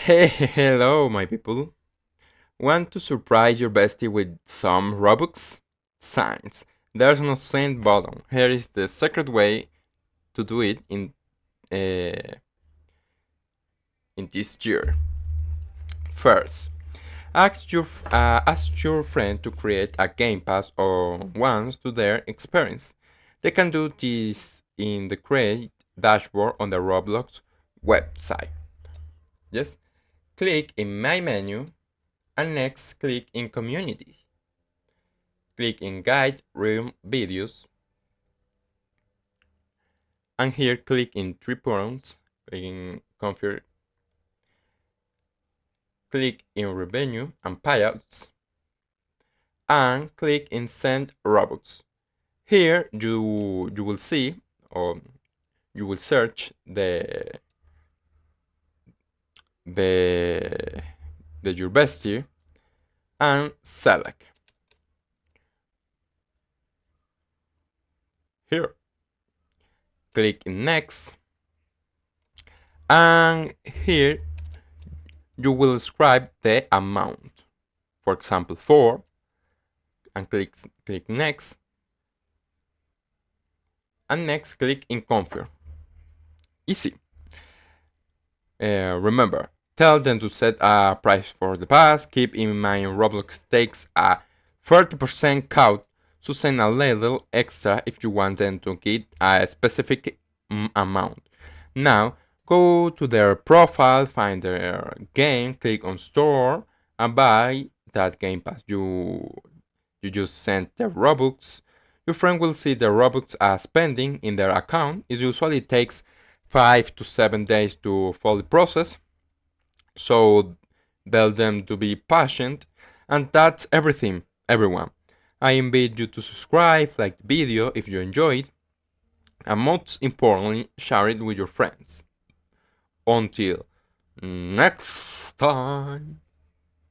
Hey, hello, my people. Want to surprise your bestie with some Robux? Science. There's no send button. Here is the secret way to do it in this year. First, ask your friend to create a Game Pass or once to their experience. They can do this in the Create dashboard on the Roblox website. Yes, click in My menu and next click in Community. Click in Guide Room Videos and here click in 3 points, click in Configure, click in Revenue and Payouts and click in Send Robux. Here you will see or you will search the your bestie and select here. Click in Next and here you will describe the amount. For example, 4 and click Next and next click in Confirm. Easy. Remember, tell them to set a price for the pass. Keep in mind Roblox takes a 30% cut, so send a little extra if you want them to get a specific amount. Now, go to their profile, find their game, click on store, and buy that Game Pass. You just sent the Robux. Your friend will see the Robux as pending in their account. It usually takes 5 to 7 days to fully process, so tell them to be patient. And that's everything, everyone. I invite you to subscribe, like the video if you enjoyed, and most importantly, share it with your friends. Until next time.